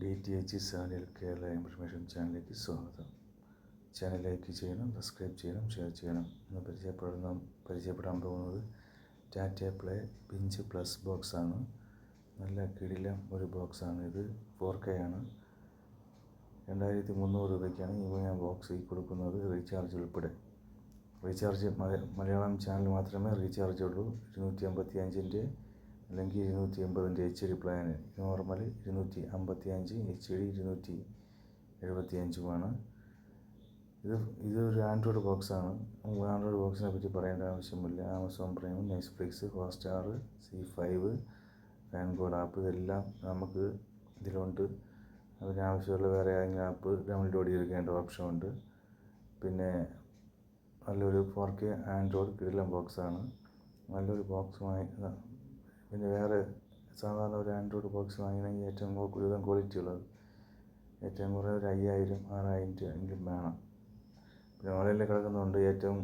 DTH channel Kerala information ചാനലിലേക്ക് സ്വാഗതം. Channel like ചെയ്യണം, സബ്സ്ക്രൈബ് ചെയ്യണം, ഷെയർ ചെയ്യണം. ഇന്ന് പരിചയപ്പെടാൻ പോകുന്നത് ടാറ്റ പ്ലേ പിഞ്ച് പ്ലസ് ബോക്സാണ്. നല്ല കിടിലം ഒരു ബോക്സാണ് ഇത്. 4K ആണ്. 2300 രൂപയ്ക്കാണ് ഞാൻ ബോക്സ് കൊടുക്കുന്നത്, റീചാർജ് ഉൾപ്പെടെ. റീചാർജ് മലയാളം ചാനൽ മാത്രമേ റീചാർജ് ഉള്ളൂ. 255 അല്ലെങ്കിൽ 280 HD പ്ലാന്, നോർമൽ 255, HD 275 ഇതൊരു ആൻഡ്രോയിഡ് ബോക്സാണ്. ആൻഡ്രോയിഡ് ബോക്സിനെ പറ്റി പറയേണ്ട ആവശ്യമില്ല. Amazon Prime, Netflix, Hotstar, C5, Fancode app ഇതെല്ലാം നമുക്ക് ഇതിലുണ്ട്. അതിനാവശ്യമുള്ള വേറെ ഏതെങ്കിലും ആപ്പ് ഡൗൺലോഡ് ചെയ്തെടുക്കേണ്ട ഓപ്ഷനുണ്ട്. പിന്നെ നല്ലൊരു 4K ആൻഡ്രോയിഡ് കിടിലം ബോക്സാണ്. നല്ലൊരു ബോക്സ് പിന്നെ വേറെ സാധാരണ ഒരു ആൻഡ്രോയിഡ് ബോക്സ് വാങ്ങണമെങ്കിൽ ഏറ്റവും കൂടുതൽ ക്വാളിറ്റി ഉള്ളത്, ഏറ്റവും കുറഞ്ഞ ഒരു 5000, 6000 എങ്കിലും വേണം. പിന്നെ ഓൺലൈനിൽ കിടക്കുന്നുണ്ട് ഏറ്റവും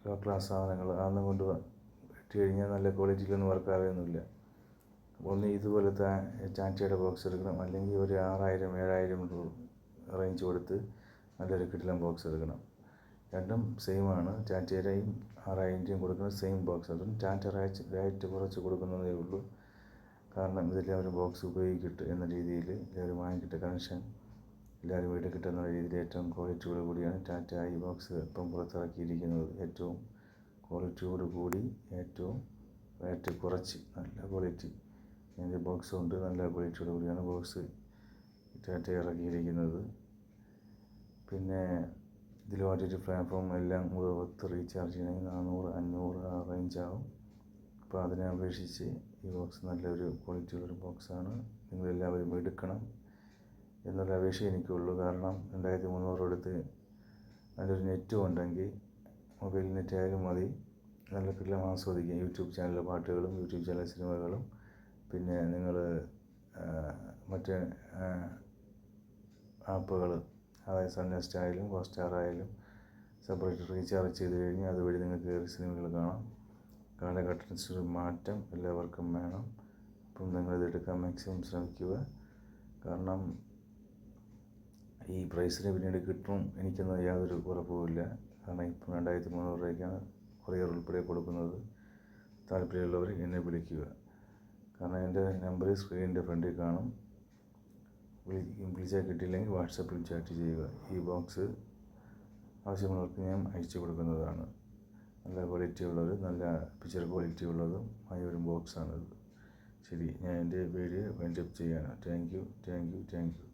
ലോ ക്ലാസ് സാധനങ്ങൾ. അതൊന്നും കൊണ്ട് ഇട്ട് കഴിഞ്ഞാൽ നല്ല ക്വാളിറ്റിയിലൊന്നും വർക്കാവുകയൊന്നുമില്ല. ഒന്ന് ഇതുപോലത്തെ ടാറ്റയുടെ ബോക്സ് എടുക്കണം, അല്ലെങ്കിൽ ഒരു 6000, 7000 റേഞ്ച് കൊടുത്ത് നല്ലൊരു കിടിലം ബോക്സ് എടുക്കണം. രണ്ടും സെയിമാണ്. ടാറ്റയുടെയും 6000 കൊടുക്കുന്നത് സെയിം ബോക്സ്. അതും ടാറ്റ റേറ്റ് കുറച്ച് കൊടുക്കുന്നതേ ഉള്ളൂ. കാരണം ഇതെല്ലാവരും ബോക്സ് ഉപയോഗിക്കട്ടെ എന്ന രീതിയിൽ എല്ലാവരും വാങ്ങിക്കട്ടെ. കണക്ഷൻ എല്ലാവരും വീട്ടിൽ കിട്ടുന്ന രീതിയിൽ ഏറ്റവും ക്വാളിറ്റിയോട് കൂടിയാണ് ടാറ്റ ഈ ബോക്സ് ഇപ്പം പുറത്തിറക്കിയിരിക്കുന്നത്. ഏറ്റവും ക്വാളിറ്റിയോട് കൂടി, ഏറ്റവും റേറ്റ് കുറച്ച് നല്ല ക്വാളിറ്റി അതിൻ്റെ ബോക്സ് ഉണ്ട്. നല്ല ക്വാളിറ്റിയോട് കൂടിയാണ് ബോക്സ് ടാറ്റ ഇറക്കിയിരിക്കുന്നത്. പിന്നെ ഇതിൽ OTT പ്ലാറ്റ്ഫോം എല്ലാം ഒത്ത് റീചാർജ് ചെയ്യണമെങ്കിൽ 400, 500 ആ റേഞ്ചാവും. അപ്പോൾ അതിനെ അപേക്ഷിച്ച് ഈ ബോക്സ് നല്ലൊരു ക്വാളിറ്റിയുള്ളൊരു ബോക്സാണ്. നിങ്ങളെല്ലാവരും എടുക്കണം എന്നുള്ള അപേക്ഷ എനിക്കുള്ളൂ. കാരണം 2300 കൊടുത്ത് നല്ലൊരു നെറ്റും ഉണ്ടെങ്കിൽ, മൊബൈൽ നെറ്റ് ആയാലും മതി, നല്ല കിടിലം ആസ്വദിക്കാം. യൂട്യൂബ് ചാനലിലെ പാട്ടുകളും യൂട്യൂബ് ചാനൽ സിനിമകളും, പിന്നെ നിങ്ങൾ മറ്റേ ആപ്പുകൾ, അതായത് സൺ നെക്സ്റ്റ് ആയാലും ഹോട്ട്സ്റ്റാർ ആയാലും സെപ്പറേറ്റ് റീചാർജ് ചെയ്ത് കഴിഞ്ഞാൽ അതുവഴി നിങ്ങൾക്ക് കയറി സിനിമകൾ കാണാം. കാലഘട്ടത്തിനൊരു മാറ്റം എല്ലാവർക്കും വേണം. അപ്പം നിങ്ങളിതെടുക്കാൻ മാക്സിമം ശ്രമിക്കുക. കാരണം ഈ പ്രൈസിന് പിന്നീട് കിട്ടും എനിക്കൊന്നും യാതൊരു ഉറപ്പുമില്ല. കാരണം ഇപ്പം 2300 രൂപയ്ക്കാണ് കൊറിയർ ഉൾപ്പെടെ കൊടുക്കുന്നത്. താല്പര്യമുള്ളവർ എന്നെ വിളിക്കുക. കാരണം എൻ്റെ നമ്പർ സ്ക്രീനിൻ്റെ ഫ്രണ്ടിൽ കാണും. വിളിച്ചാൽ കിട്ടിയില്ലെങ്കിൽ വാട്സപ്പിൽ ചാറ്റ് ചെയ്യുക. ഈ ബോക്സ് ആവശ്യമുള്ളവർക്ക് ഞാൻ അയച്ചു കൊടുക്കുന്നതാണ്. നല്ല ക്വാളിറ്റി ഉള്ളത്, നല്ല പിക്ചർ ക്വാളിറ്റി ഉള്ളതും ആയ ഒരു ബോക്സാണിത്. ശരി, ഞാൻ എൻ്റെ വീഡിയോ വൈൻഡപ്പ് ചെയ്യാണ്. Thank you.